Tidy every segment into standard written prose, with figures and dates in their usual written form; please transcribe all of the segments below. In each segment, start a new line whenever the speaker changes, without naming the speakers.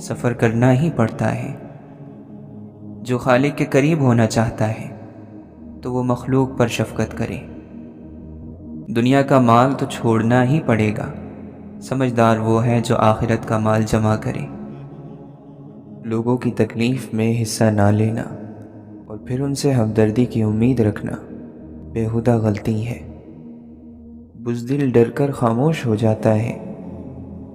سفر کرنا ہی پڑتا ہے۔ جو خالق کے قریب ہونا چاہتا ہے تو وہ مخلوق پر شفقت کرے۔ دنیا کا مال تو چھوڑنا ہی پڑے گا، سمجھدار وہ ہے جو آخرت کا مال جمع کرے۔ لوگوں کی تکلیف میں حصہ نہ لینا اور پھر ان سے ہمدردی کی امید رکھنا بےہودہ غلطی ہے۔ بزدل ڈر کر خاموش ہو جاتا ہے،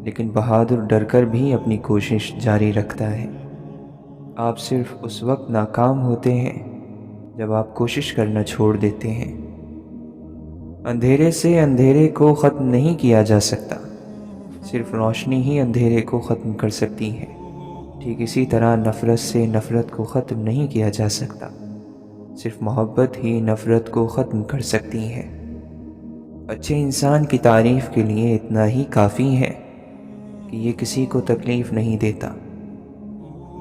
لیکن بہادر ڈر کر بھی اپنی کوشش جاری رکھتا ہے۔ آپ صرف اس وقت ناکام ہوتے ہیں جب آپ کوشش کرنا چھوڑ دیتے ہیں۔ اندھیرے سے اندھیرے کو ختم نہیں کیا جا سکتا، صرف روشنی ہی اندھیرے کو ختم کر سکتی ہے۔ ٹھیک اسی طرح نفرت سے نفرت کو ختم نہیں کیا جا سکتا، صرف محبت ہی نفرت کو ختم کر سکتی ہے۔ اچھے انسان کی تعریف کے لیے اتنا ہی کافی ہے کہ یہ کسی کو تکلیف نہیں دیتا۔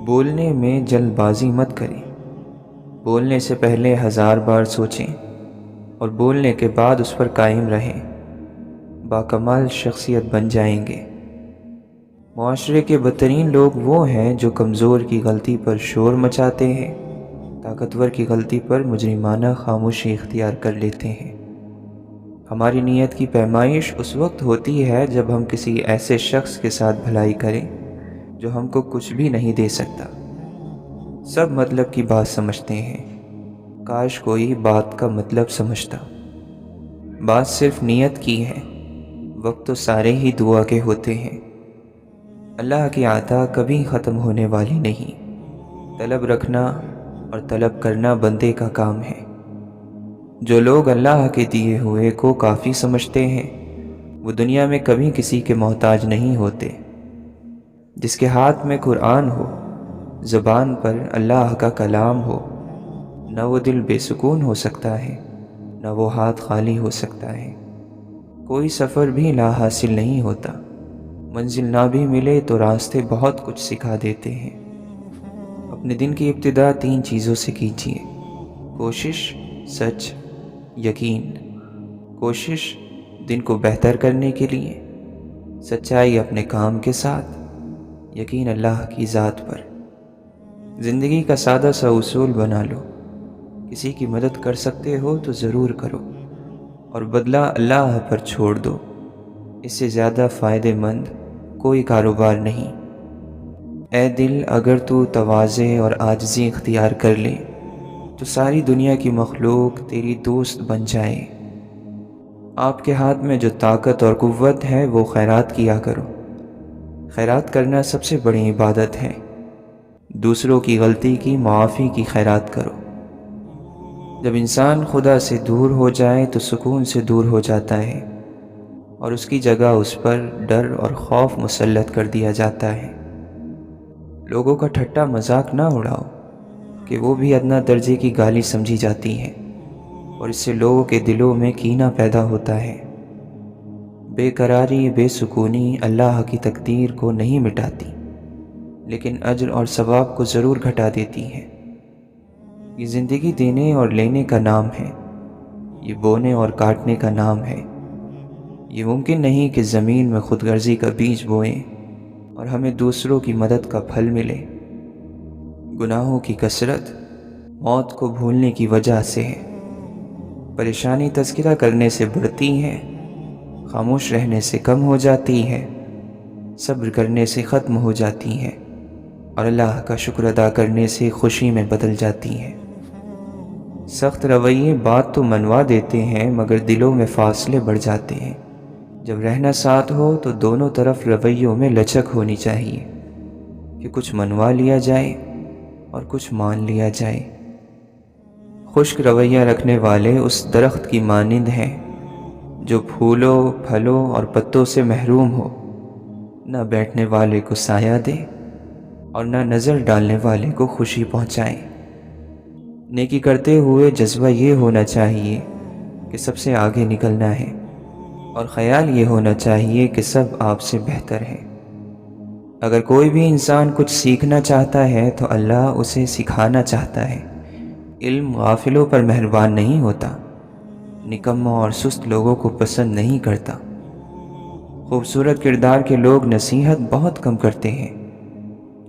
بولنے میں جلد بازی مت کریں، بولنے سے پہلے 1000 بار سوچیں اور بولنے کے بعد اس پر قائم رہیں۔ باکمال شخصیت بن جائیں گے۔ معاشرے کے بدترین لوگ وہ ہیں جو کمزور کی غلطی پر شور مچاتے ہیں، طاقتور کی غلطی پر مجرمانہ خاموشی اختیار کر لیتے ہیں۔ ہماری نیت کی پیمائش اس وقت ہوتی ہے جب ہم کسی ایسے شخص کے ساتھ بھلائی کریں جو ہم کو کچھ بھی نہیں دے سکتا۔ سب مطلب کی بات سمجھتے ہیں، کاش کوئی بات کا مطلب سمجھتا۔ بات صرف نیت کی ہے، وقت تو سارے ہی دعا کے ہوتے ہیں۔ اللہ کی عطا کبھی ختم ہونے والی نہیں۔ طلب رکھنا اور طلب کرنا بندے کا کام ہے۔ جو لوگ اللہ کے دیے ہوئے کو کافی سمجھتے ہیں وہ دنیا میں کبھی کسی کے محتاج نہیں ہوتے۔ جس کے ہاتھ میں قرآن ہو، زبان پر اللہ کا کلام ہو، نہ وہ دل بے سکون ہو سکتا ہے، نہ وہ ہاتھ خالی ہو سکتا ہے۔ کوئی سفر بھی لا حاصل نہیں ہوتا، منزل نہ بھی ملے تو راستے بہت کچھ سکھا دیتے ہیں۔ اپنے دن کی ابتدا 3 چیزوں سے کیجیے: کوشش، سچ، یقین۔ کوشش دن کو بہتر کرنے کے لیے، سچائی اپنے کام کے ساتھ، یقین اللہ کی ذات پر۔ زندگی کا سادہ سا اصول بنا لو: کسی کی مدد کر سکتے ہو تو ضرور کرو، اور بدلہ اللہ پر چھوڑ دو۔ اس سے زیادہ فائدہ مند کوئی کاروبار نہیں۔ اے دل، اگر تو تواضع اور عاجزی اختیار کر لے تو ساری دنیا کی مخلوق تیری دوست بن جائے۔ آپ کے ہاتھ میں جو طاقت اور قوت ہے وہ خیرات کیا کرو۔ خیرات کرنا سب سے بڑی عبادت ہے۔ دوسروں کی غلطی کی معافی کی خیرات کرو۔ جب انسان خدا سے دور ہو جائے تو سکون سے دور ہو جاتا ہے، اور اس کی جگہ اس پر ڈر اور خوف مسلط کر دیا جاتا ہے۔ لوگوں کا ٹھٹا مذاق نہ اڑاؤ کہ وہ بھی ادنیٰ درجے کی گالی سمجھی جاتی ہے، اور اس سے لوگوں کے دلوں میں کینہ پیدا ہوتا ہے۔ بے قراری، بے سکونی اللہ کی تقدیر کو نہیں مٹاتی، لیکن اجر اور ثواب کو ضرور گھٹا دیتی ہے۔ یہ زندگی دینے اور لینے کا نام ہے، یہ بونے اور کاٹنے کا نام ہے۔ یہ ممکن نہیں کہ زمین میں خود غرضی کا بیج بوئیں اور ہمیں دوسروں کی مدد کا پھل ملے۔ گناہوں کی کثرت موت کو بھولنے کی وجہ سے ہے۔ پریشانی تذکرہ کرنے سے بڑھتی ہے، خاموش رہنے سے کم ہو جاتی ہے، صبر کرنے سے ختم ہو جاتی ہے، اور اللہ کا شکر ادا کرنے سے خوشی میں بدل جاتی ہے۔ سخت رویے بات تو منوا دیتے ہیں مگر دلوں میں فاصلے بڑھ جاتے ہیں۔ جب رہنا ساتھ ہو تو دونوں طرف رویوں میں لچک ہونی چاہیے کہ کچھ منوا لیا جائے اور کچھ مان لیا جائے۔ خشک رویہ رکھنے والے اس درخت کی مانند ہیں جو پھولوں، پھلوں اور پتوں سے محروم ہو، نہ بیٹھنے والے کو سایہ دے اور نہ نظر ڈالنے والے کو خوشی پہنچائے۔ نیکی کرتے ہوئے جذبہ یہ ہونا چاہیے کہ سب سے آگے نکلنا ہے، اور خیال یہ ہونا چاہیے کہ سب آپ سے بہتر ہیں۔ اگر کوئی بھی انسان کچھ سیکھنا چاہتا ہے تو اللہ اسے سکھانا چاہتا ہے۔ علم غافلوں پر مہربان نہیں ہوتا، نکموں اور سست لوگوں کو پسند نہیں کرتا۔ خوبصورت کردار کے لوگ نصیحت بہت کم کرتے ہیں،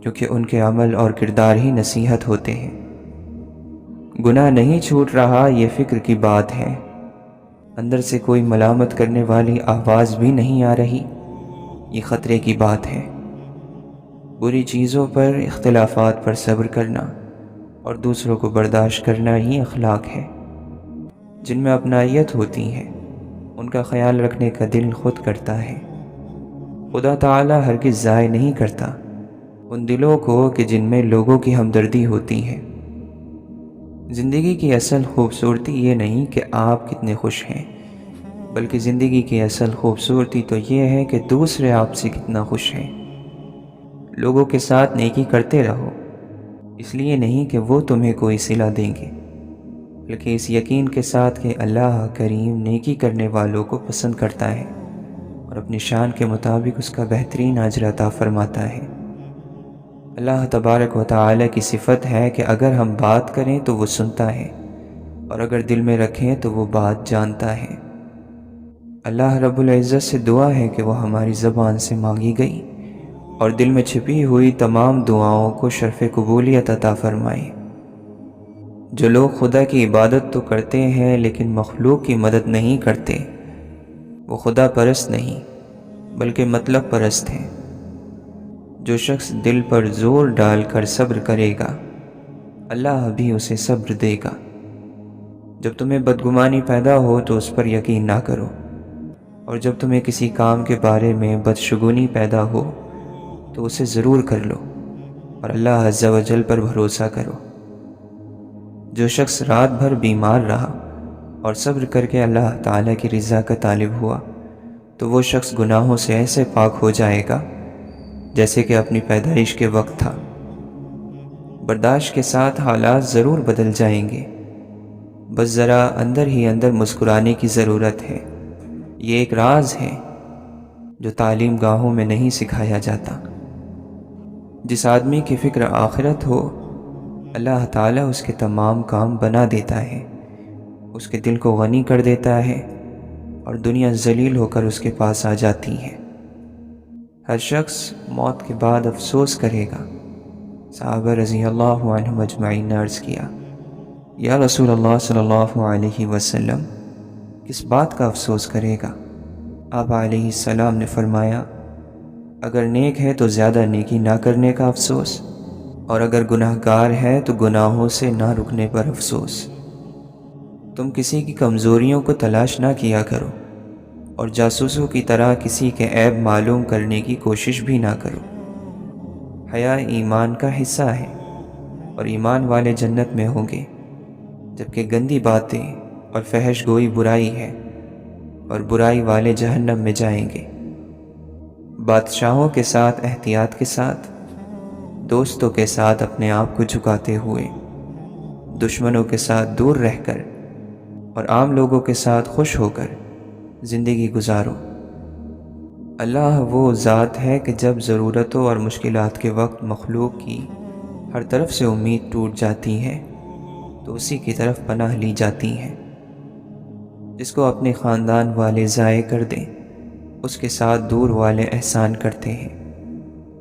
کیونکہ ان کے عمل اور کردار ہی نصیحت ہوتے ہیں۔ گناہ نہیں چھوٹ رہا یہ فکر کی بات ہے، اندر سے کوئی ملامت کرنے والی آواز بھی نہیں آ رہی یہ خطرے کی بات ہے۔ بری چیزوں پر، اختلافات پر صبر کرنا اور دوسروں کو برداشت کرنا ہی اخلاق ہے۔ جن میں اپنائیت ہوتی ہے ان کا خیال رکھنے کا دل خود کرتا ہے۔ خدا تعالیٰ ہرگز ضائع نہیں کرتا ان دلوں کو کہ جن میں لوگوں کی ہمدردی ہوتی ہے۔ زندگی کی اصل خوبصورتی یہ نہیں کہ آپ کتنے خوش ہیں، بلکہ زندگی کی اصل خوبصورتی تو یہ ہے کہ دوسرے آپ سے کتنا خوش ہیں۔ لوگوں کے ساتھ نیکی کرتے رہو، اس لیے نہیں کہ وہ تمہیں کوئی صلہ دیں گے، بلکہ اس یقین کے ساتھ کہ اللہ کریم نیکی کرنے والوں کو پسند کرتا ہے اور اپنی شان کے مطابق اس کا بہترین اجر عطا فرماتا ہے۔ اللہ تبارک و تعالی کی صفت ہے کہ اگر ہم بات کریں تو وہ سنتا ہے، اور اگر دل میں رکھیں تو وہ بات جانتا ہے۔ اللہ رب العزت سے دعا ہے کہ وہ ہماری زبان سے مانگی گئی اور دل میں چھپی ہوئی تمام دعاؤں کو شرف قبولیت عطا فرمائے۔ جو لوگ خدا کی عبادت تو کرتے ہیں لیکن مخلوق کی مدد نہیں کرتے، وہ خدا پرست نہیں بلکہ مطلب پرست ہیں۔ جو شخص دل پر زور ڈال کر صبر کرے گا، اللہ بھی اسے صبر دے گا۔ جب تمہیں بدگمانی پیدا ہو تو اس پر یقین نہ کرو، اور جب تمہیں کسی کام کے بارے میں بدشگونی پیدا ہو تو اسے ضرور کر لو، اور اللہ عز و جل پر بھروسہ کرو۔ جو شخص رات بھر بیمار رہا اور صبر کر کے اللہ تعالیٰ کی رضا کا طالب ہوا تو وہ شخص گناہوں سے ایسے پاک ہو جائے گا جیسے کہ اپنی پیدائش کے وقت تھا۔ برداشت کے ساتھ حالات ضرور بدل جائیں گے، بس ذرا اندر ہی اندر مسکرانے کی ضرورت ہے۔ یہ ایک راز ہے جو تعلیم گاہوں میں نہیں سکھایا جاتا۔ جس آدمی کی فکر آخرت ہو، اللہ تعالیٰ اس کے تمام کام بنا دیتا ہے، اس کے دل کو غنی کر دیتا ہے اور دنیا ذلیل ہو کر اس کے پاس آ جاتی ہے۔ ہر شخص موت کے بعد افسوس کرے گا۔ صحابہ رضی اللہ عنہم اجمعین نے عرض کیا، یا رسول اللہ صلی اللہ علیہ وسلم، کس بات کا افسوس کرے گا؟ آپ علیہ السلام نے فرمایا، اگر نیک ہے تو زیادہ نیکی نہ کرنے کا افسوس، اور اگر گناہ گار ہے تو گناہوں سے نہ رکنے پر افسوس۔ تم کسی کی کمزوریوں کو تلاش نہ کیا کرو، اور جاسوسوں کی طرح کسی کے عیب معلوم کرنے کی کوشش بھی نہ کرو۔ حیا ایمان کا حصہ ہے، اور ایمان والے جنت میں ہوں گے، جبکہ گندی باتیں اور فحش گوئی برائی ہے، اور برائی والے جہنم میں جائیں گے۔ بادشاہوں کے ساتھ احتیاط کے ساتھ، دوستوں کے ساتھ اپنے آپ کو جھکاتے ہوئے، دشمنوں کے ساتھ دور رہ کر اور عام لوگوں کے ساتھ خوش ہو کر زندگی گزارو۔ اللہ وہ ذات ہے کہ جب ضرورتوں اور مشکلات کے وقت مخلوق کی ہر طرف سے امید ٹوٹ جاتی ہے تو اسی کی طرف پناہ لی جاتی ہے۔ جس کو اپنے خاندان والے ضائع کر دیں، اس کے ساتھ دور والے احسان کرتے ہیں،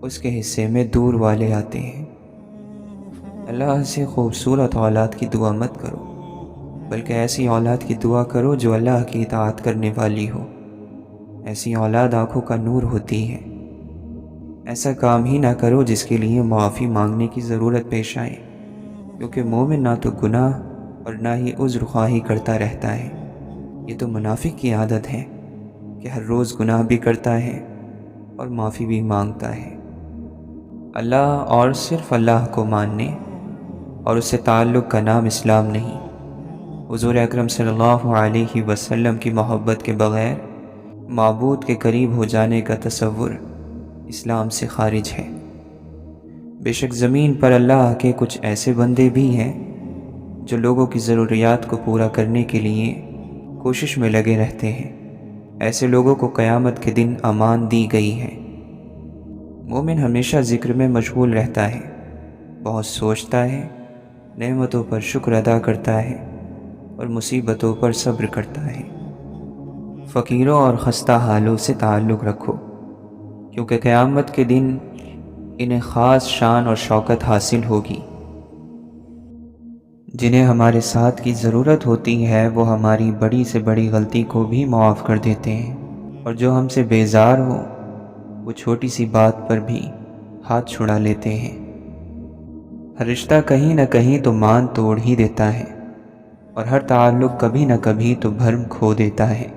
اس کے حصے میں دور والے آتے ہیں۔ اللہ سے خوبصورت اولاد کی دعا مت کرو، بلکہ ایسی اولاد کی دعا کرو جو اللہ کی اطاعت کرنے والی ہو۔ ایسی اولاد آنکھوں کا نور ہوتی ہے۔ ایسا کام ہی نہ کرو جس کے لیے معافی مانگنے کی ضرورت پیش آئے، کیونکہ مومن نہ تو گناہ اور نہ ہی عذر خواہی کرتا رہتا ہے۔ یہ تو منافق کی عادت ہے کہ ہر روز گناہ بھی کرتا ہے اور معافی بھی مانگتا ہے۔ اللہ اور صرف اللہ کو ماننے اور اس سے تعلق کا نام اسلام نہیں۔ حضور اکرم صلی اللہ علیہ وسلم کی محبت کے بغیر معبود کے قریب ہو جانے کا تصور اسلام سے خارج ہے۔ بے شک زمین پر اللہ کے کچھ ایسے بندے بھی ہیں جو لوگوں کی ضروریات کو پورا کرنے کے لیے کوشش میں لگے رہتے ہیں۔ ایسے لوگوں کو قیامت کے دن امان دی گئی ہے۔ مومن ہمیشہ ذکر میں مشغول رہتا ہے، بہت سوچتا ہے، نعمتوں پر شکر ادا کرتا ہے اور مصیبتوں پر صبر کرتا ہے۔ فقیروں اور خستہ حالوں سے تعلق رکھو، کیونکہ قیامت کے دن انہیں خاص شان اور شوکت حاصل ہوگی۔ جنہیں ہمارے ساتھ کی ضرورت ہوتی ہے وہ ہماری بڑی سے بڑی غلطی کو بھی معاف کر دیتے ہیں، اور جو ہم سے بیزار ہو وہ چھوٹی سی بات پر بھی ہاتھ چھڑا لیتے ہیں۔ ہر رشتہ کہیں نہ کہیں تو مان توڑ ہی دیتا ہے، اور ہر تعلق کبھی نہ کبھی تو بھرم کھو دیتا ہے۔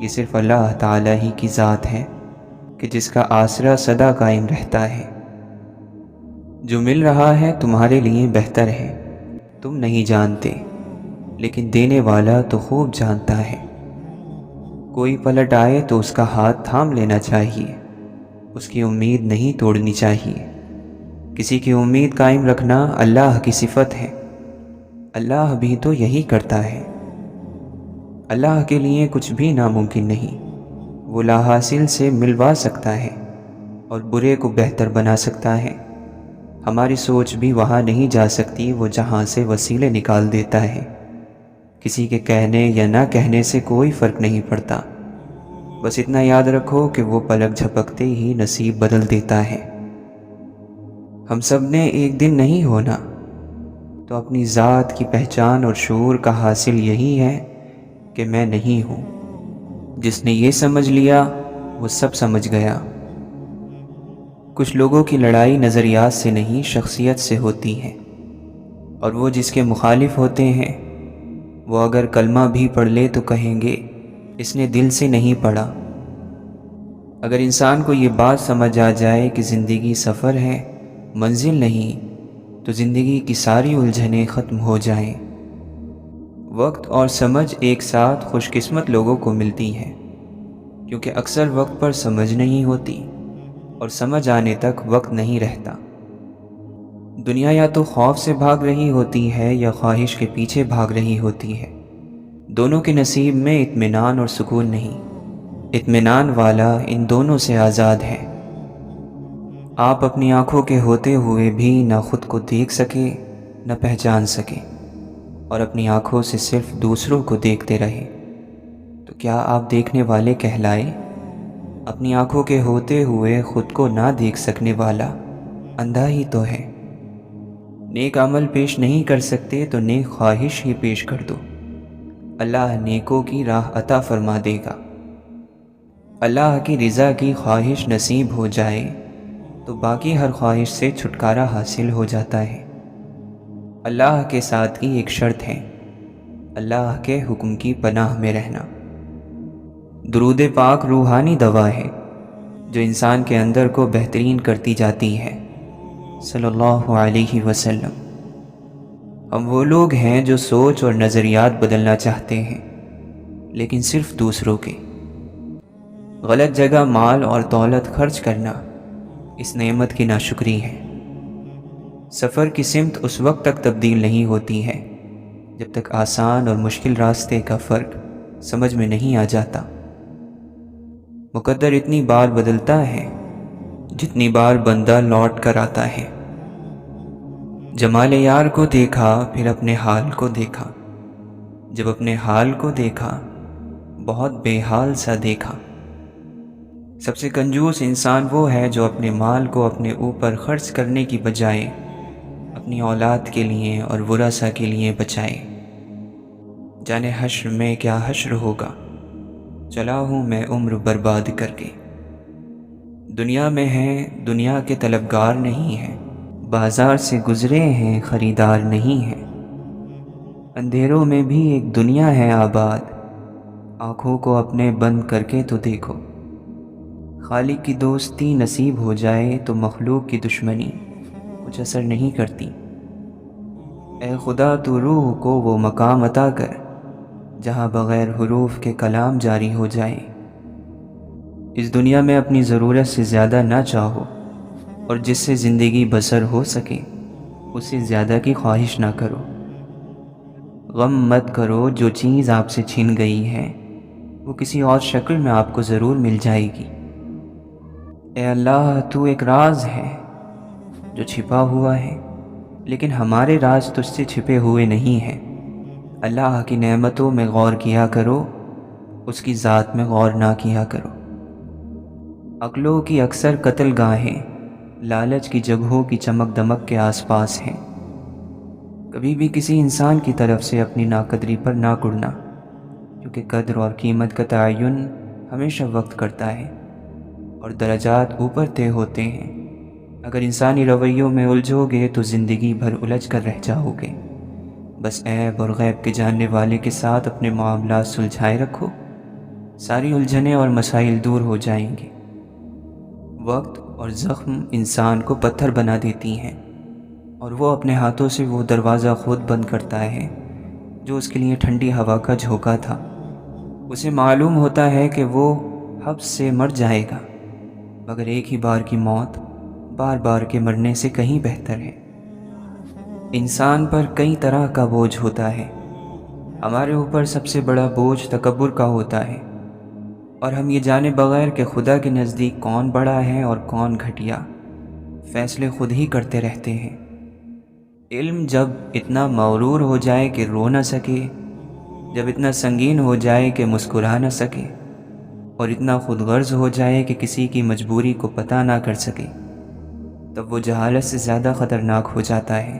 یہ صرف اللہ تعالیٰ ہی کی ذات ہے کہ جس کا آسرا سدا قائم رہتا ہے۔ جو مل رہا ہے تمہارے لیے بہتر ہے، تم نہیں جانتے، لیکن دینے والا تو خوب جانتا ہے۔ کوئی پلٹ آئے تو اس کا ہاتھ تھام لینا چاہیے، اس کی امید نہیں توڑنی چاہیے۔ کسی کی امید قائم رکھنا اللہ کی صفت ہے، اللہ بھی تو یہی کرتا ہے۔ اللہ کے لیے کچھ بھی ناممکن نہیں، وہ لا حاصل سے ملوا سکتا ہے اور برے کو بہتر بنا سکتا ہے۔ ہماری سوچ بھی وہاں نہیں جا سکتی، وہ جہاں سے وسیلے نکال دیتا ہے۔ کسی کے کہنے یا نہ کہنے سے کوئی فرق نہیں پڑتا، بس اتنا یاد رکھو کہ وہ پلک جھپکتے ہی نصیب بدل دیتا ہے۔ ہم سب نے ایک دن نہیں ہونا، تو اپنی ذات کی پہچان اور شعور کا حاصل یہی ہے کہ میں نہیں ہوں۔ جس نے یہ سمجھ لیا وہ سب سمجھ گیا۔ کچھ لوگوں کی لڑائی نظریات سے نہیں شخصیت سے ہوتی ہے، اور وہ جس کے مخالف ہوتے ہیں وہ اگر کلمہ بھی پڑھ لے تو کہیں گے اس نے دل سے نہیں پڑھا۔ اگر انسان کو یہ بات سمجھ آ جائے کہ زندگی سفر ہے، منزل نہیں، تو زندگی کی ساری الجھنیں ختم ہو جائیں۔ وقت اور سمجھ ایک ساتھ خوش قسمت لوگوں کو ملتی ہیں، کیونکہ اکثر وقت پر سمجھ نہیں ہوتی اور سمجھ آنے تک وقت نہیں رہتا۔ دنیا یا تو خوف سے بھاگ رہی ہوتی ہے یا خواہش کے پیچھے بھاگ رہی ہوتی ہے۔ دونوں کے نصیب میں اطمینان اور سکون نہیں۔ اطمینان والا ان دونوں سے آزاد ہے۔ آپ اپنی آنکھوں کے ہوتے ہوئے بھی نہ خود کو دیکھ سکے نہ پہچان سکے، اور اپنی آنکھوں سے صرف دوسروں کو دیکھتے رہے، تو کیا آپ دیکھنے والے کہلائے؟ اپنی آنکھوں کے ہوتے ہوئے خود کو نہ دیکھ سکنے والا اندھا ہی تو ہے۔ نیک عمل پیش نہیں کر سکتے تو نیک خواہش ہی پیش کر دو، اللہ نیکوں کی راہ عطا فرما دے گا۔ اللہ کی رضا کی خواہش نصیب ہو جائے تو باقی ہر خواہش سے چھٹکارا حاصل ہو جاتا ہے۔ اللہ کے ساتھ کی ایک شرط ہے، اللہ کے حکم کی پناہ میں رہنا۔ درود پاک روحانی دوا ہے جو انسان کے اندر کو بہترین کرتی جاتی ہے، صلی اللہ علیہ وسلم۔ ہم وہ لوگ ہیں جو سوچ اور نظریات بدلنا چاہتے ہیں، لیکن صرف دوسروں کے۔ غلط جگہ مال اور دولت خرچ کرنا اس نعمت کی ناشکری ہے۔ سفر کی سمت اس وقت تک تبدیل نہیں ہوتی ہے جب تک آسان اور مشکل راستے کا فرق سمجھ میں نہیں آ جاتا۔ مقدر اتنی بار بدلتا ہے جتنی بار بندہ لوٹ کر آتا ہے۔ جمال یار کو دیکھا پھر اپنے حال کو دیکھا، جب اپنے حال کو دیکھا بہت بے حال سا دیکھا۔ سب سے کنجوس انسان وہ ہے جو اپنے مال کو اپنے اوپر خرچ کرنے کی بجائے اپنی اولاد کے لیے اور ورثہ کے لیے بچائے۔ جانے حشر میں کیا حشر ہوگا، چلا ہوں میں عمر برباد کر کے۔ دنیا میں ہیں دنیا کے طلبگار نہیں ہیں، بازار سے گزرے ہیں خریدار نہیں ہیں۔ اندھیروں میں بھی ایک دنیا ہے آباد، آنکھوں کو اپنے بند کر کے تو دیکھو۔ خالق کی دوستی نصیب ہو جائے تو مخلوق کی دشمنی کچھ اثر نہیں کرتی۔ اے خدا تو روح کو وہ مقام عطا کر جہاں بغیر حروف کے کلام جاری ہو جائے۔ اس دنیا میں اپنی ضرورت سے زیادہ نہ چاہو، اور جس سے زندگی بسر ہو سکے اس سے زیادہ کی خواہش نہ کرو۔ غم مت کرو، جو چیز آپ سے چھن گئی ہے وہ کسی اور شکل میں آپ کو ضرور مل جائے گی۔ اے اللہ تو ایک راز ہے جو چھپا ہوا ہے، لیکن ہمارے راز تجھ سے چھپے ہوئے نہیں ہیں۔ اللہ کی نعمتوں میں غور کیا کرو، اس کی ذات میں غور نہ کیا کرو۔ عقلوں کی اکثر قتل گاہیں لالچ کی جگہوں کی چمک دمک کے آس پاس ہیں۔ کبھی بھی کسی انسان کی طرف سے اپنی ناقدری پر نہ کڑنا، کیونکہ قدر اور قیمت کا تعین ہمیشہ وقت کرتا ہے اور درجات اوپر طے ہوتے ہیں۔ اگر انسانی رویوں میں الجھو گے تو زندگی بھر الجھ کر رہ جاؤ گے۔ بس عیب اور غیب کے جاننے والے کے ساتھ اپنے معاملات سلجھائے رکھو، ساری الجھنیں اور مسائل دور ہو جائیں گے۔ وقت اور زخم انسان کو پتھر بنا دیتی ہیں، اور وہ اپنے ہاتھوں سے وہ دروازہ خود بند کرتا ہے جو اس کے لیے ٹھنڈی ہوا کا جھونکا تھا۔ اسے معلوم ہوتا ہے کہ وہ حبس سے مر جائے گا، مگر ایک ہی بار کی موت بار بار کے مرنے سے کہیں بہتر ہے۔ انسان پر کئی طرح کا بوجھ ہوتا ہے۔ ہمارے اوپر سب سے بڑا بوجھ تکبر کا ہوتا ہے، اور ہم یہ جانے بغیر کہ خدا کے نزدیک کون بڑا ہے اور کون گھٹیا، فیصلے خود ہی کرتے رہتے ہیں۔ علم جب اتنا مغرور ہو جائے کہ رو نہ سکے، جب اتنا سنگین ہو جائے کہ مسکرا نہ سکے، اور اتنا خود غرض ہو جائے کہ کسی کی مجبوری کو پتہ نہ کر سکے، تب وہ جہالت سے زیادہ خطرناک ہو جاتا ہے۔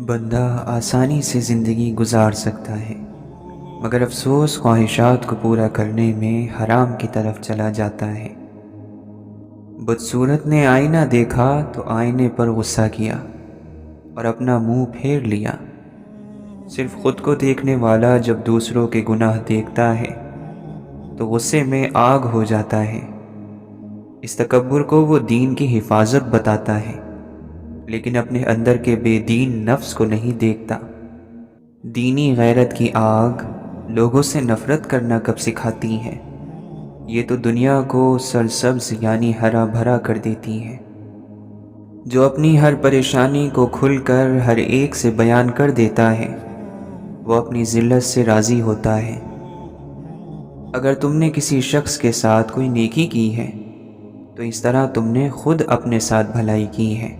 بندہ آسانی سے زندگی گزار سکتا ہے، مگر افسوس خواہشات کو پورا کرنے میں حرام کی طرف چلا جاتا ہے۔ بدصورت نے آئینہ دیکھا تو آئینے پر غصہ کیا اور اپنا منہ پھیر لیا۔ صرف خود کو دیکھنے والا جب دوسروں کے گناہ دیکھتا ہے تو غصے میں آگ ہو جاتا ہے۔ اس تکبر کو وہ دین کی حفاظت بتاتا ہے، لیکن اپنے اندر کے بے دین نفس کو نہیں دیکھتا۔ دینی غیرت کی آگ لوگوں سے نفرت کرنا کب سکھاتی ہے؟ یہ تو دنیا کو سرسبز یعنی ہرا بھرا کر دیتی ہے۔ جو اپنی ہر پریشانی کو کھل کر ہر ایک سے بیان کر دیتا ہے، وہ اپنی ذلت سے راضی ہوتا ہے۔ اگر تم نے کسی شخص کے ساتھ کوئی نیکی کی ہے تو اس طرح تم نے خود اپنے ساتھ بھلائی کی ہے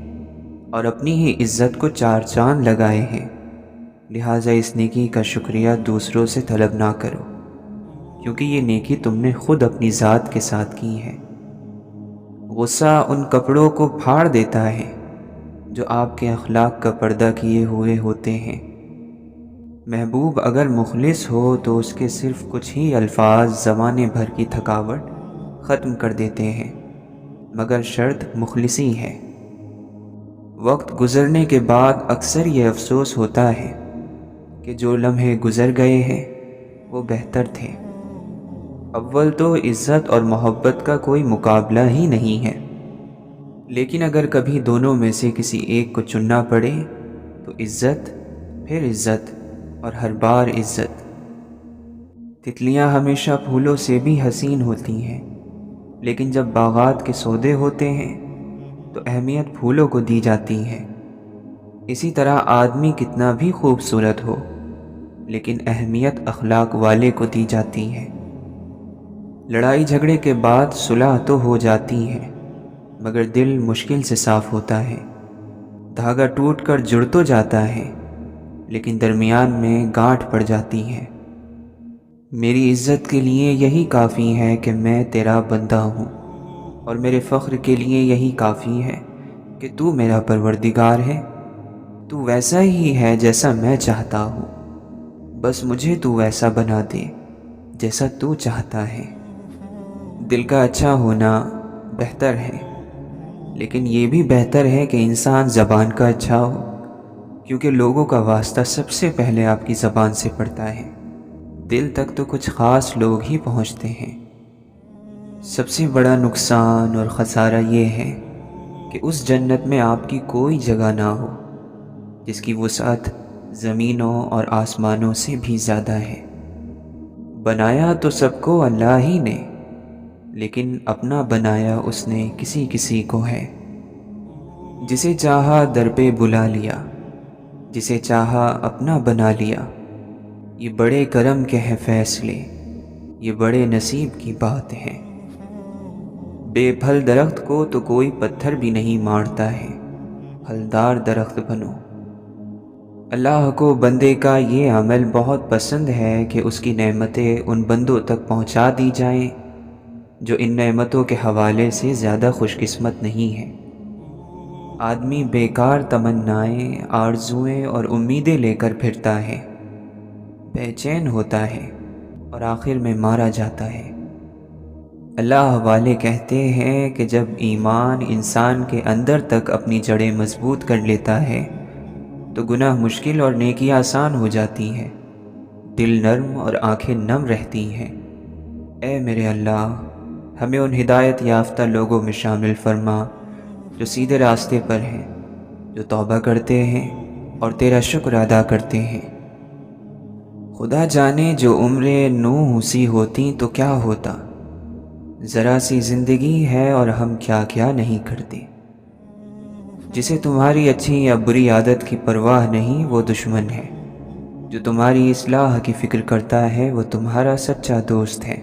اور اپنی ہی عزت کو چار چاند لگائے ہیں۔ لہٰذا اس نیکی کا شکریہ دوسروں سے طلب نہ کرو، کیونکہ یہ نیکی تم نے خود اپنی ذات کے ساتھ کی ہے۔ غصہ ان کپڑوں کو پھاڑ دیتا ہے جو آپ کے اخلاق کا پردہ کیے ہوئے ہوتے ہیں۔ محبوب اگر مخلص ہو تو اس کے صرف کچھ ہی الفاظ زمانے بھر کی تھکاوٹ ختم کر دیتے ہیں، مگر شرط مخلصی ہے۔ وقت گزرنے کے بعد اکثر یہ افسوس ہوتا ہے کہ جو لمحے گزر گئے ہیں وہ بہتر تھے۔ اول تو عزت اور محبت کا کوئی مقابلہ ہی نہیں ہے، لیکن اگر کبھی دونوں میں سے کسی ایک کو چننا پڑے تو عزت، پھر عزت اور ہر بار عزت۔ تتلیاں ہمیشہ پھولوں سے بھی حسین ہوتی ہیں، لیکن جب باغات کے سودے ہوتے ہیں تو اہمیت پھولوں کو دی جاتی ہے۔ اسی طرح آدمی کتنا بھی خوبصورت ہو، لیکن اہمیت اخلاق والے کو دی جاتی ہے۔ لڑائی جھگڑے کے بعد صلح تو ہو جاتی ہے، مگر دل مشکل سے صاف ہوتا ہے۔ دھاگا ٹوٹ کر جڑ تو جاتا ہے، لیکن درمیان میں گانٹھ پڑ جاتی ہے۔ میری عزت کے لیے یہی کافی ہے کہ میں تیرا بندہ ہوں، اور میرے فخر کے لیے یہی کافی ہے کہ تو میرا پروردگار ہے۔ تو ویسا ہی ہے جیسا میں چاہتا ہوں، بس مجھے تو ویسا بنا دے جیسا تو چاہتا ہے۔ دل کا اچھا ہونا بہتر ہے، لیکن یہ بھی بہتر ہے کہ انسان زبان کا اچھا ہو، کیونکہ لوگوں کا واسطہ سب سے پہلے آپ کی زبان سے پڑتا ہے۔ دل تک تو کچھ خاص لوگ ہی پہنچتے ہیں۔ سب سے بڑا نقصان اور خسارہ یہ ہے کہ اس جنت میں آپ کی کوئی جگہ نہ ہو جس کی وسعت زمینوں اور آسمانوں سے بھی زیادہ ہے۔ بنایا تو سب کو اللہ ہی نے، لیکن اپنا بنایا اس نے کسی کسی کو ہے۔ جسے چاہا در پہ بلا لیا، جسے چاہا اپنا بنا لیا۔ یہ بڑے کرم کے ہیں فیصلے، یہ بڑے نصیب کی بات ہے۔ بے پھل درخت کو تو کوئی پتھر بھی نہیں مارتا ہے، پھلدار درخت بنو۔ اللہ کو بندے کا یہ عمل بہت پسند ہے کہ اس کی نعمتیں ان بندوں تک پہنچا دی جائیں جو ان نعمتوں کے حوالے سے زیادہ خوش قسمت نہیں ہے۔ آدمی بیکار تمنائیں، آرزوئیں اور امیدیں لے کر پھرتا ہے، بے چین ہوتا ہے اور آخر میں مارا جاتا ہے۔ اللہ والے کہتے ہیں کہ جب ایمان انسان کے اندر تک اپنی جڑیں مضبوط کر لیتا ہے تو گناہ مشکل اور نیکی آسان ہو جاتی ہے، دل نرم اور آنکھیں نم رہتی ہیں۔ اے میرے اللہ، ہمیں ان ہدایت یافتہ لوگوں میں شامل فرما جو سیدھے راستے پر ہیں، جو توبہ کرتے ہیں اور تیرا شکر ادا کرتے ہیں۔ خدا جانے جو عمریں نوح سی ہوتی تو کیا ہوتا، ذرا سی زندگی ہے اور ہم کیا کیا نہیں کرتے۔ جسے تمہاری اچھی یا بری عادت کی پرواہ نہیں وہ دشمن ہے، جو تمہاری اصلاح کی فکر کرتا ہے وہ تمہارا سچا دوست ہے۔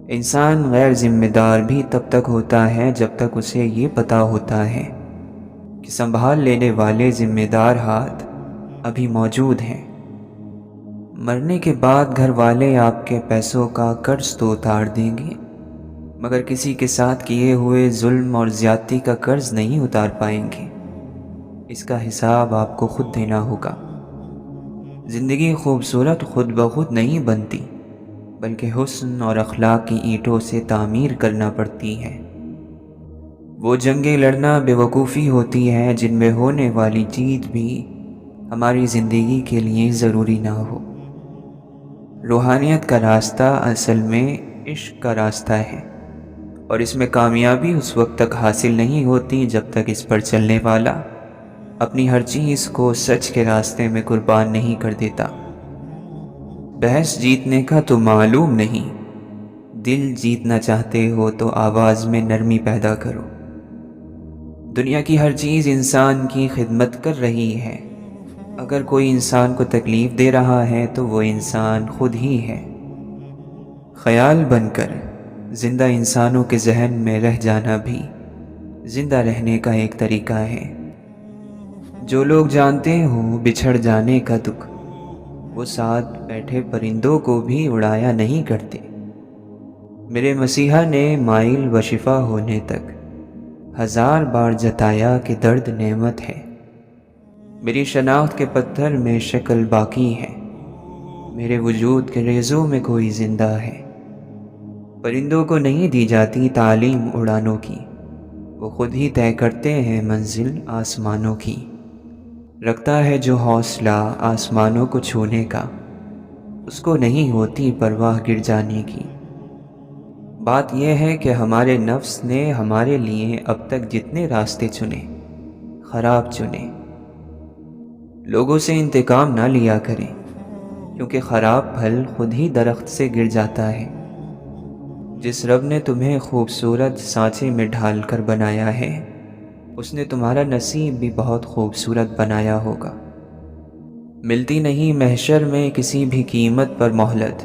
انسان غیر ذمہ دار بھی تب تک ہوتا ہے جب تک اسے یہ پتہ ہوتا ہے کہ سنبھال لینے والے ذمہ دار ہاتھ ابھی موجود ہیں۔ مرنے کے بعد گھر والے آپ کے پیسوں کا قرض تو اتار دیں گے، مگر کسی کے ساتھ کیے ہوئے ظلم اور زیادتی کا قرض نہیں اتار پائیں گے۔ اس کا حساب آپ کو خود دینا ہوگا۔ زندگی خوبصورت خود بخود نہیں بنتی، بلکہ حسن اور اخلاق کی اینٹوں سے تعمیر کرنا پڑتی ہے۔ وہ جنگیں لڑنا بے وقوفی ہوتی ہے جن میں ہونے والی جیت بھی ہماری زندگی کے لیے ضروری نہ ہو۔ روحانیت کا راستہ اصل میں عشق کا راستہ ہے، اور اس میں کامیابی اس وقت تک حاصل نہیں ہوتی جب تک اس پر چلنے والا اپنی ہر چیز کو سچ کے راستے میں قربان نہیں کر دیتا۔ بحث جیتنے کا تو معلوم نہیں، دل جیتنا چاہتے ہو تو آواز میں نرمی پیدا کرو۔ دنیا کی ہر چیز انسان کی خدمت کر رہی ہے، اگر کوئی انسان کو تکلیف دے رہا ہے تو وہ انسان خود ہی ہے۔ خیال بن کر زندہ انسانوں کے ذہن میں رہ جانا بھی زندہ رہنے کا ایک طریقہ ہے۔ جو لوگ جانتے ہوں بچھڑ جانے کا دکھ، وہ ساتھ بیٹھے پرندوں کو بھی اڑایا نہیں کرتے۔ میرے مسیحا نے مائل و شفا ہونے تک 1000 بار جتایا کہ درد نعمت ہے۔ میری شناخت کے پتھر میں شکل باقی ہے، میرے وجود کے ریزوں میں کوئی زندہ ہے۔ پرندوں کو نہیں دی جاتی تعلیم اڑانوں کی، وہ خود ہی طے کرتے ہیں منزل آسمانوں کی۔ رکھتا ہے جو حوصلہ آسمانوں کو چھونے کا، اس کو نہیں ہوتی پرواہ گر جانے کی۔ بات یہ ہے کہ ہمارے نفس نے ہمارے لیے اب تک جتنے راستے چنے، خراب چنے۔ لوگوں سے انتقام نہ لیا کریں، کیونکہ خراب پھل خود ہی درخت سے گر جاتا ہے۔ جس رب نے تمہیں خوبصورت سانچے میں ڈھال کر بنایا ہے، اس نے تمہارا نصیب بھی بہت خوبصورت بنایا ہوگا۔ ملتی نہیں محشر میں کسی بھی قیمت پر مہلت۔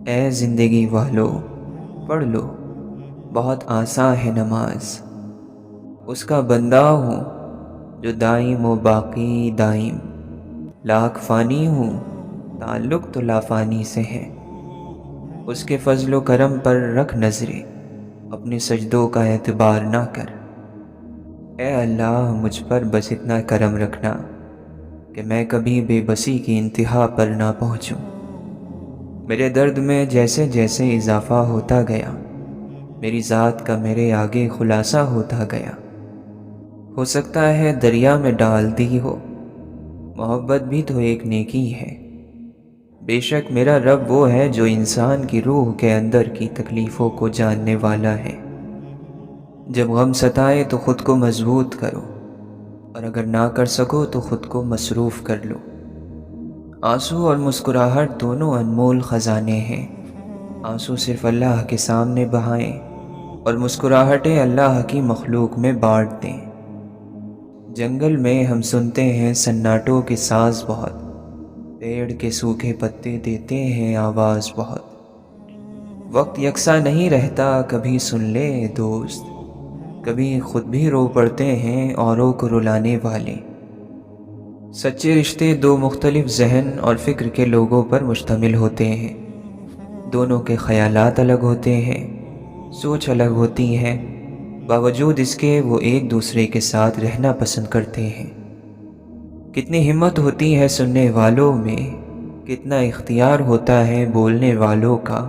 اے زندگی والو، پڑھ لو، بہت آساں ہے نماز۔ اس کا بندہ ہوں جو دائم و باقی دائم، لاکھ فانی ہوں تعلق تو لافانی سے ہے۔ اس کے فضل و کرم پر رکھ نظریں، اپنے سجدوں کا اعتبار نہ کر۔ اے اللہ، مجھ پر بس اتنا کرم رکھنا کہ میں کبھی بے بسی کی انتہا پر نہ پہنچوں۔ میرے درد میں جیسے جیسے اضافہ ہوتا گیا، میری ذات کا میرے آگے خلاصہ ہوتا گیا۔ ہو سکتا ہے دریا میں ڈال دی ہو، محبت بھی تو ایک نیکی ہے۔ بے شک میرا رب وہ ہے جو انسان کی روح کے اندر کی تکلیفوں کو جاننے والا ہے۔ جب غم ستائے تو خود کو مضبوط کرو، اور اگر نہ کر سکو تو خود کو مصروف کر لو۔ آنسو اور مسکراہٹ دونوں انمول خزانے ہیں۔ آنسو صرف اللہ کے سامنے بہائیں اور مسکراہٹیں اللہ کی مخلوق میں بانٹ دیں۔ جنگل میں ہم سنتے ہیں سناٹوں کے ساز بہت، پیڑ کے سوکھے پتے دیتے ہیں آواز بہت۔ وقت یکساں نہیں رہتا، کبھی سن لے دوست، کبھی خود بھی رو پڑتے ہیں اوروں کو رلانے والے۔ سچے رشتے دو مختلف ذہن اور فکر کے لوگوں پر مشتمل ہوتے ہیں۔ دونوں کے خیالات الگ ہوتے ہیں، سوچ الگ ہوتی ہے، باوجود اس کے وہ ایک دوسرے کے ساتھ رہنا پسند کرتے ہیں۔ کتنی ہمت ہوتی ہے سننے والوں میں، کتنا اختیار ہوتا ہے بولنے والوں کا،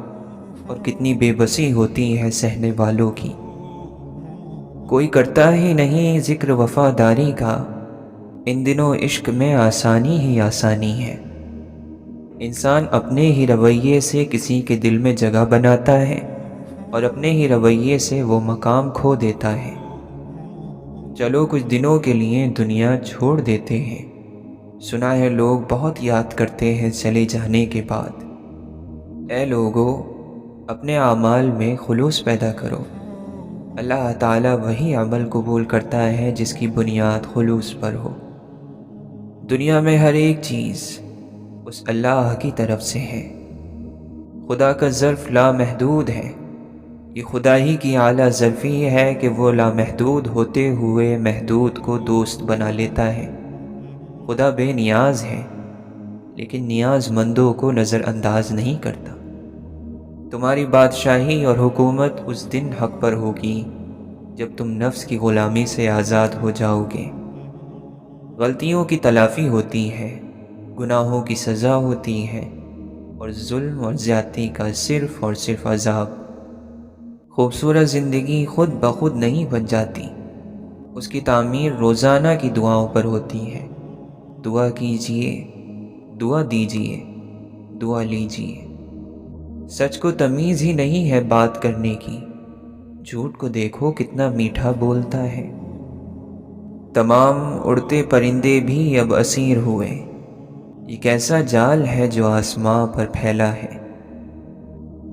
اور کتنی بے بسی ہوتی ہے سہنے والوں کی۔ کوئی کرتا ہی نہیں ذکر وفاداری کا، ان دنوں عشق میں آسانی ہی آسانی ہے۔ انسان اپنے ہی رویے سے کسی کے دل میں جگہ بناتا ہے، اور اپنے ہی رویے سے وہ مقام کھو دیتا ہے۔ چلو کچھ دنوں کے لیے دنیا چھوڑ دیتے ہیں، سنا ہے لوگ بہت یاد کرتے ہیں چلے جانے کے بعد۔ اے لوگو، اپنے اعمال میں خلوص پیدا کرو۔ اللہ تعالیٰ وہی عمل قبول کرتا ہے جس کی بنیاد خلوص پر ہو۔ دنیا میں ہر ایک چیز اس اللہ کی طرف سے ہے۔ خدا کا ظرف لامحدود ہے۔ یہ خدا ہی کی اعلیٰ ظرفی ہے کہ وہ لامحدود ہوتے ہوئے محدود کو دوست بنا لیتا ہے۔ خدا بے نیاز ہے، لیکن نیاز مندوں کو نظر انداز نہیں کرتا۔ تمہاری بادشاہی اور حکومت اس دن حق پر ہوگی جب تم نفس کی غلامی سے آزاد ہو جاؤ گے۔ غلطیوں کی تلافی ہوتی ہے، گناہوں کی سزا ہوتی ہے، اور ظلم اور زیادتی کا صرف اور صرف عذاب۔ خوبصورت زندگی خود بخود نہیں بن جاتی، اس کی تعمیر روزانہ کی دعاؤں پر ہوتی ہے۔ دعا کیجئے، دعا دیجئے، دعا لیجئے۔ سچ کو تمیز ہی نہیں ہے بات کرنے کی، جھوٹ کو دیکھو کتنا میٹھا بولتا ہے۔ تمام اڑتے پرندے بھی اب اسیر ہوئے، یہ کیسا جال ہے جو آسماں پر پھیلا ہے۔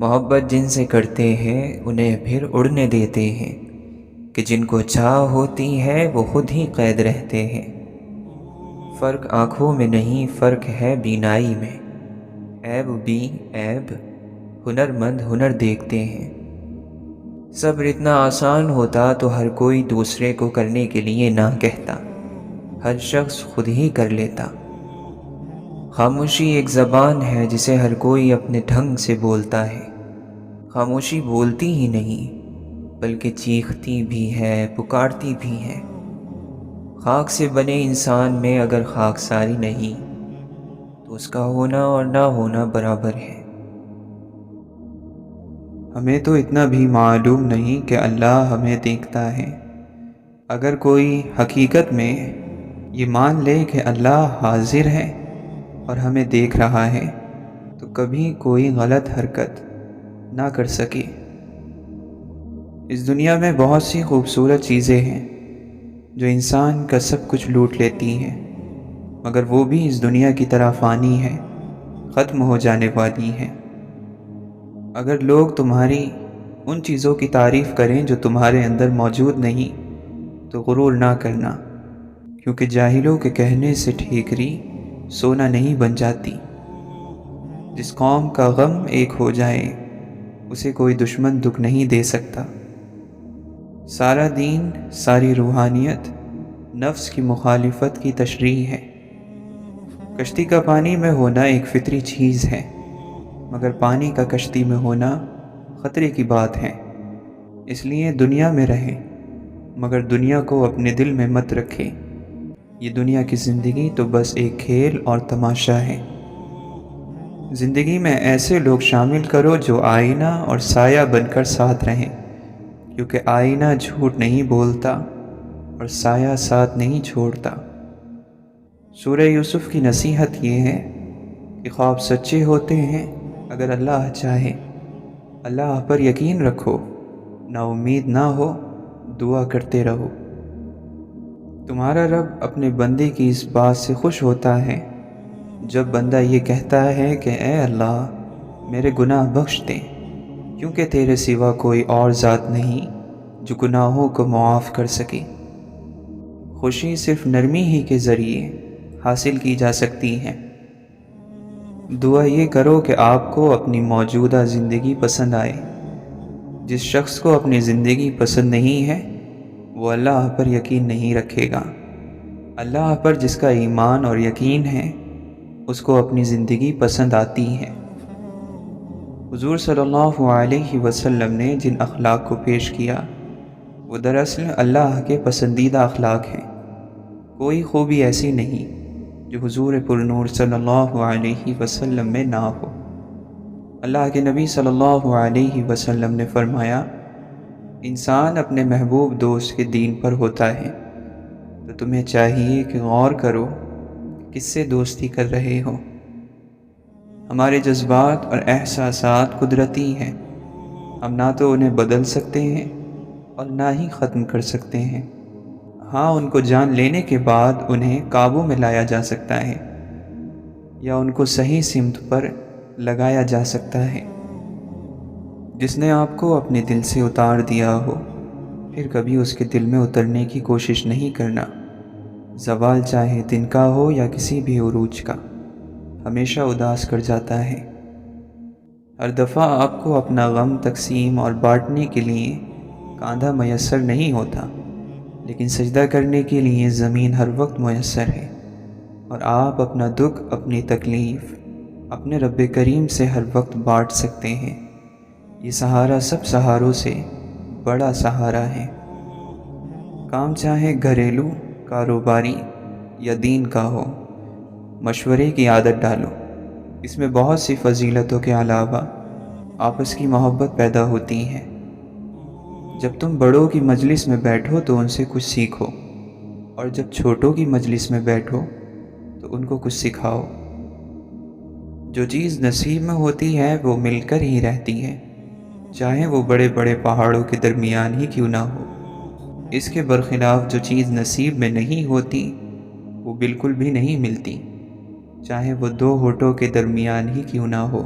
محبت جن سے کرتے ہیں انہیں پھر اڑنے دیتے ہیں، کہ جن کو چاہ ہوتی ہے وہ خود ہی قید رہتے ہیں۔ فرق آنکھوں میں نہیں، فرق ہے بینائی میں۔ عیب بھی عیب، ہنر مند ہنر دیکھتے ہیں۔ صبر اتنا آسان ہوتا تو ہر کوئی دوسرے کو کرنے کے لیے نہ کہتا، ہر شخص خود ہی کر لیتا۔ خاموشی ایک زبان ہے جسے ہر کوئی اپنے ڈھنگ سے بولتا ہے۔ خاموشی بولتی ہی نہیں بلکہ چیختی بھی ہے، پکارتی بھی ہے۔ خاک سے بنے انسان میں اگر خاکساری نہیں تو اس کا ہونا اور نہ ہونا برابر ہے۔
ہمیں تو اتنا بھی معلوم نہیں کہ اللہ ہمیں دیکھتا ہے۔ اگر کوئی حقیقت میں یہ مان لے کہ اللہ حاضر ہے اور ہمیں دیکھ رہا ہے تو کبھی کوئی غلط حرکت نہ کر سکے۔ اس دنیا میں بہت سی خوبصورت چیزیں ہیں جو انسان کا سب کچھ لوٹ لیتی ہیں، مگر وہ بھی اس دنیا کی طرح فانی ہے، ختم ہو جانے والی ہے۔ اگر لوگ تمہاری ان چیزوں کی تعریف کریں جو تمہارے اندر موجود نہیں تو غرور نہ کرنا، کیونکہ جاہلوں کے کہنے سے ٹھیکری سونا نہیں بن جاتی۔ جس قوم کا غم ایک ہو جائے اسے کوئی دشمن دکھ نہیں دے سکتا۔ سارا دین، ساری روحانیت نفس کی مخالفت کی تشریح ہے۔ کشتی کا پانی میں ہونا ایک فطری چیز ہے، مگر پانی کا کشتی میں ہونا خطرے کی بات ہے۔ اس لیے دنیا میں رہیں، مگر دنیا کو اپنے دل میں مت رکھیں۔ یہ دنیا کی زندگی تو بس ایک کھیل اور تماشا ہے۔ زندگی میں ایسے لوگ شامل کرو جو آئینہ اور سایہ بن کر ساتھ رہیں، کیونکہ آئینہ جھوٹ نہیں بولتا اور سایہ ساتھ نہیں چھوڑتا۔ سورہ یوسف کی نصیحت یہ ہے کہ خواب سچے ہوتے ہیں اگر اللہ چاہے۔ اللہ پر یقین رکھو، نا امید نہ ہو، دعا کرتے رہو۔ تمہارا رب اپنے بندے کی اس بات سے خوش ہوتا ہے جب بندہ یہ کہتا ہے کہ اے اللہ میرے گناہ بخش دے، کیونکہ تیرے سوا کوئی اور ذات نہیں جو گناہوں کو معاف کر سکے۔ خوشی صرف نرمی ہی کے ذریعے حاصل کی جا سکتی ہے۔ دعا یہ کرو کہ آپ کو اپنی موجودہ زندگی پسند آئے۔ جس شخص کو اپنی زندگی پسند نہیں ہے وہ اللہ پر یقین نہیں رکھے گا۔ اللہ پر جس کا ایمان اور یقین ہے اس کو اپنی زندگی پسند آتی ہے۔ حضور صلی اللہ علیہ وسلم نے جن اخلاق کو پیش کیا وہ دراصل اللہ کے پسندیدہ اخلاق ہیں۔ کوئی خوبی ایسی نہیں جو حضور پرنور صلی اللہ علیہ وسلم میں نہ ہو۔ اللہ کے نبی صلی اللہ علیہ وسلم نے فرمایا، انسان اپنے محبوب دوست کے دین پر ہوتا ہے، تو تمہیں چاہیے کہ غور کرو کس سے دوستی کر رہے ہو۔ ہمارے جذبات اور احساسات قدرتی ہیں، ہم نہ تو انہیں بدل سکتے ہیں اور نہ ہی ختم کر سکتے ہیں۔ ہاں، ان کو جان لینے کے بعد انہیں قابو میں لایا جا سکتا ہے یا ان کو صحیح سمت پر لگایا جا سکتا ہے۔ جس نے آپ کو اپنے دل سے اتار دیا ہو، پھر کبھی اس کے دل میں اترنے کی کوشش نہیں کرنا۔ زوال چاہے دن کا ہو یا کسی بھی عروج کا، ہمیشہ اداس کر جاتا ہے۔ ہر دفعہ آپ کو اپنا غم تقسیم اور بانٹنے کے لیے کاندھا میسر نہیں ہوتا، لیکن سجدہ کرنے کے لیے زمین ہر وقت میسر ہے، اور آپ اپنا دکھ، اپنی تکلیف اپنے رب کریم سے ہر وقت بانٹ سکتے ہیں۔ یہ سہارا سب سہاروں سے بڑا سہارا ہے۔ کام چاہے گھریلو، کاروباری یا دین کا ہو، مشورے کی عادت ڈالو۔ اس میں بہت سی فضیلتوں کے علاوہ آپس کی محبت پیدا ہوتی ہے۔ جب تم بڑوں کی مجلس میں بیٹھو تو ان سے کچھ سیکھو، اور جب چھوٹوں کی مجلس میں بیٹھو تو ان کو کچھ سکھاؤ۔ جو چیز نصیب میں ہوتی ہے وہ مل کر ہی رہتی ہے، چاہے وہ بڑے بڑے پہاڑوں کے درمیان ہی کیوں نہ ہو۔ اس کے برخلاف جو چیز نصیب میں نہیں ہوتی وہ بالکل بھی نہیں ملتی، چاہے وہ دو ہونٹوں کے درمیان ہی کیوں نہ ہو۔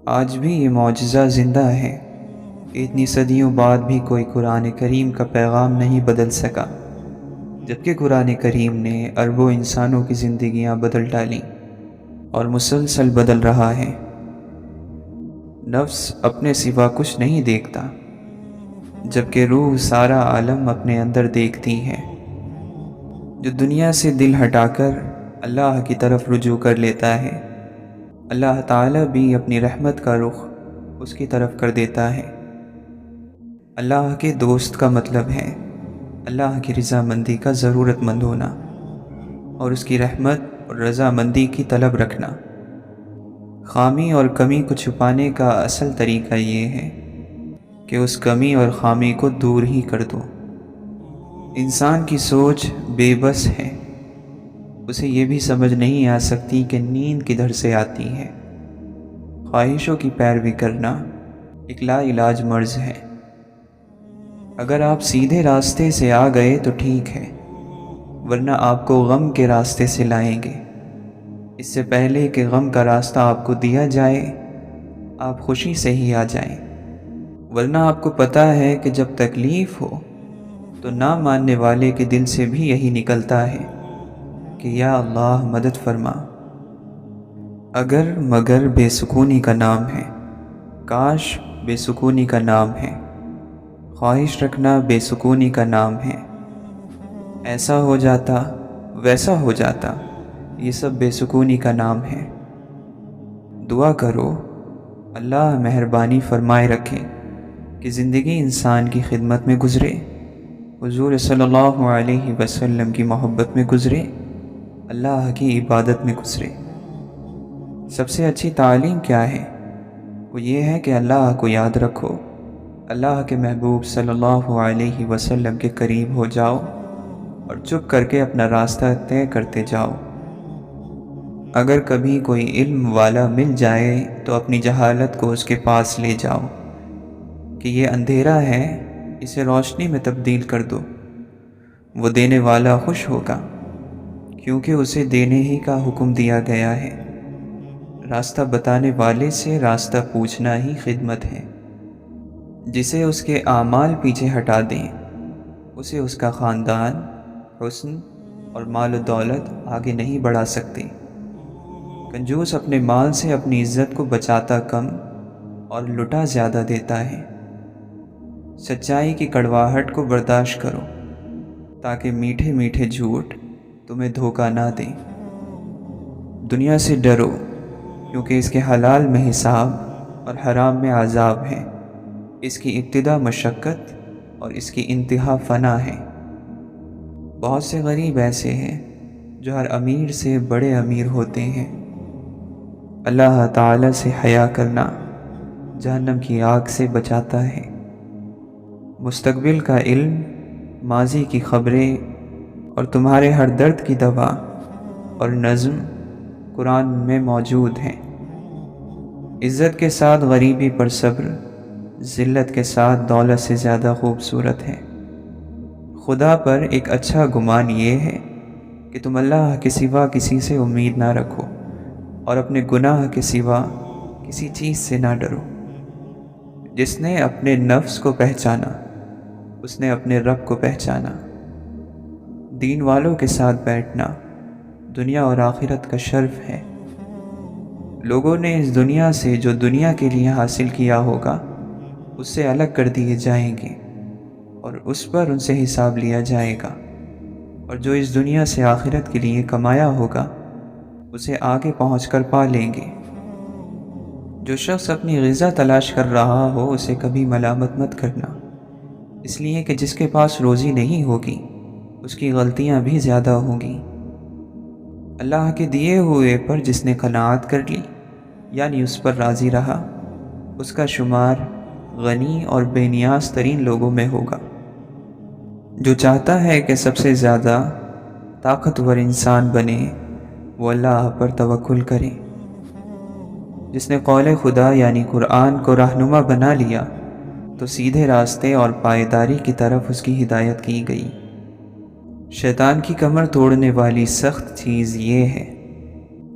آج بھی یہ معجزہ زندہ ہے کہ اتنی صدیوں بعد بھی کوئی قرآن کریم کا پیغام نہیں بدل سکا، جبکہ قرآن کریم نے اربوں انسانوں کی زندگیاں بدل ڈالیں اور مسلسل بدل رہا ہے۔ نفس اپنے سوا کچھ نہیں دیکھتا، جبکہ روح سارا عالم اپنے اندر دیکھتی ہے۔ جو دنیا سے دل ہٹا کر اللہ کی طرف رجوع کر لیتا ہے، اللہ تعالیٰ بھی اپنی رحمت کا رخ اس کی طرف کر دیتا ہے۔ اللہ کے دوست کا مطلب ہے اللہ کی رضامندی کا ضرورت مند ہونا اور اس کی رحمت اور رضامندی کی طلب رکھنا۔ خامی اور کمی کو چھپانے کا اصل طریقہ یہ ہے کہ اس کمی اور خامی کو دور ہی کر دو۔ انسان کی سوچ بے بس ہے، اسے یہ بھی سمجھ نہیں آ سکتی کہ نیند کدھر سے آتی ہے۔ خواہشوں کی پیروی کرنا ایک لا علاج مرض ہے۔ اگر آپ سیدھے راستے سے آ گئے تو ٹھیک ہے، ورنہ آپ کو غم کے راستے سے لائیں گے۔ اس سے پہلے کہ غم کا راستہ آپ کو دیا جائے، آپ خوشی سے ہی آ جائیں، ورنہ آپ کو پتہ ہے کہ جب تکلیف ہو تو نہ ماننے والے کے دل سے بھی یہی نکلتا ہے کہ یا اللہ مدد فرما۔ اگر مگر بے سکونی کا نام ہے، کاش بے سکونی کا نام ہے، خواہش رکھنا بے سکونی کا نام ہے، ایسا ہو جاتا ویسا ہو جاتا، یہ سب بے سکونی کا نام ہے۔ دعا کرو اللہ مہربانی فرمائے رکھے کہ زندگی انسان کی خدمت میں گزرے، حضور صلی اللہ علیہ وسلم کی محبت میں گزرے، اللہ کی عبادت میں گزرے۔ سب سے اچھی تعلیم کیا ہے؟ وہ یہ ہے کہ اللہ کو یاد رکھو، اللہ کے محبوب صلی اللہ علیہ وسلم کے قریب ہو جاؤ اور چپ کر کے اپنا راستہ طے کرتے جاؤ۔ اگر کبھی کوئی علم والا مل جائے تو اپنی جہالت کو اس کے پاس لے جاؤ کہ یہ اندھیرا ہے، اسے روشنی میں تبدیل کر دو۔ وہ دینے والا خوش ہوگا کیونکہ اسے دینے ہی کا حکم دیا گیا ہے۔ راستہ بتانے والے سے راستہ پوچھنا ہی خدمت ہے۔ جسے اس کے اعمال پیچھے ہٹا دیں، اسے اس کا خاندان، حسن اور مال و دولت آگے نہیں بڑھا سکتے۔ کنجوس اپنے مال سے اپنی عزت کو بچاتا کم اور لٹا زیادہ دیتا ہے۔ سچائی کی کڑواہٹ کو برداشت کرو تاکہ میٹھے میٹھے جھوٹ تمہیں دھوکہ نہ دیں۔ دنیا سے ڈرو کیونکہ اس کے حلال میں حساب اور حرام میں عذاب ہے۔ اس کی ابتدا مشقت اور اس کی انتہا فنا ہے۔ بہت سے غریب ایسے ہیں جو ہر امیر سے بڑے امیر ہوتے ہیں۔ اللہ تعالی سے حیا کرنا جہنم کی آگ سے بچاتا ہے۔ مستقبل کا علم، ماضی کی خبریں اور تمہارے ہر درد کی دوا اور نظم قرآن میں موجود ہیں۔ عزت کے ساتھ غریبی پر صبر ذلت کے ساتھ دولت سے زیادہ خوبصورت ہے۔ خدا پر ایک اچھا گمان یہ ہے کہ تم اللہ کے سوا کسی سے امید نہ رکھو اور اپنے گناہ کے سوا کسی چیز سے نہ ڈرو۔ جس نے اپنے نفس کو پہچانا اس نے اپنے رب کو پہچانا۔ دین والوں کے ساتھ بیٹھنا دنیا اور آخرت کا شرف ہے۔ لوگوں نے اس دنیا سے جو دنیا کے لیے حاصل کیا ہوگا اس سے الگ کر دیے جائیں گے اور اس پر ان سے حساب لیا جائے گا، اور جو اس دنیا سے آخرت کے لیے کمایا ہوگا اسے آگے پہنچ کر پا لیں گے۔ جو شخص اپنی غذا تلاش کر رہا ہو اسے کبھی ملامت مت کرنا، اس لیے کہ جس کے پاس روزی نہیں ہوگی اس کی غلطیاں بھی زیادہ ہوں گی۔ اللہ کے دیے ہوئے پر جس نے قناعت کر لی یعنی اس پر راضی رہا، اس کا شمار غنی اور بے نیاز ترین لوگوں میں ہوگا۔ جو چاہتا ہے کہ سب سے زیادہ طاقتور انسان بنے وہ اللہ پر توکل کرے۔ جس نے قول خدا یعنی قرآن کو رہنما بنا لیا تو سیدھے راستے اور پائیداری کی طرف اس کی ہدایت کی گئی۔ شیطان کی کمر توڑنے والی سخت چیز یہ ہے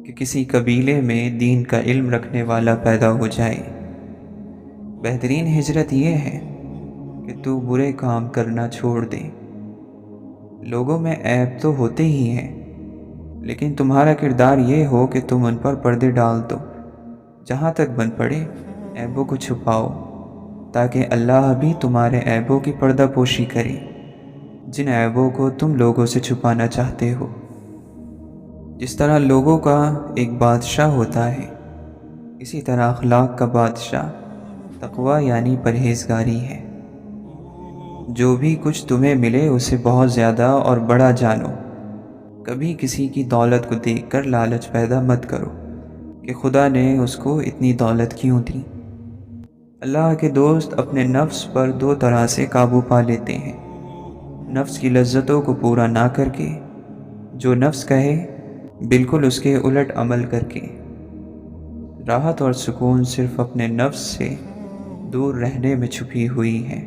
کہ کسی قبیلے میں دین کا علم رکھنے والا پیدا ہو جائے۔ بہترین ہجرت یہ ہے کہ تو برے کام کرنا چھوڑ دے۔ لوگوں میں عیب تو ہوتے ہی ہیں، لیکن تمہارا کردار یہ ہو کہ تم ان پر پردے ڈال دو۔ جہاں تک بن پڑے عیبوں کو چھپاؤ تاکہ اللہ بھی تمہارے عیبوں کی پردہ پوشی کرے، جن عیبوں کو تم لوگوں سے چھپانا چاہتے ہو۔ جس طرح لوگوں کا ایک بادشاہ ہوتا ہے، اسی طرح اخلاق کا بادشاہ تقوی یعنی پرہیزگاری ہے۔ جو بھی کچھ تمہیں ملے اسے بہت زیادہ اور بڑا جانو۔ کبھی کسی کی دولت کو دیکھ کر لالچ پیدا مت کرو کہ خدا نے اس کو اتنی دولت کیوں دی۔ اللہ کے دوست اپنے نفس پر دو طرح سے قابو پا لیتے ہیں۔ نفس کی لذتوں کو پورا نہ کر کے، جو نفس کہے بالکل اس کے الٹ عمل کر کے۔ راحت اور سکون صرف اپنے نفس سے دور رہنے میں چھپی ہوئی ہے۔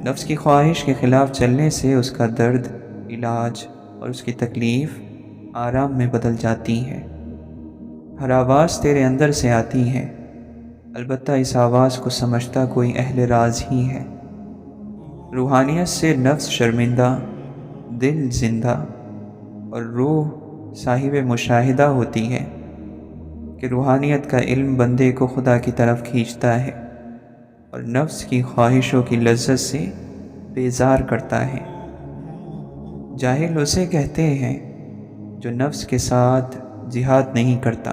نفس کی خواہش کے خلاف چلنے سے اس کا درد علاج اور اس کی تکلیف آرام میں بدل جاتی ہے۔ ہر آواز تیرے اندر سے آتی ہے، البتہ اس آواز کو سمجھتا کوئی اہل راز ہی ہے۔ روحانیت سے نفس شرمندہ، دل زندہ اور روح صاحب مشاہدہ ہوتی ہے کہ روحانیت کا علم بندے کو خدا کی طرف کھینچتا ہے اور نفس کی خواہشوں کی لذت سے بیزار کرتا ہے۔ جاہل اسے کہتے ہیں جو نفس کے ساتھ جہاد نہیں کرتا۔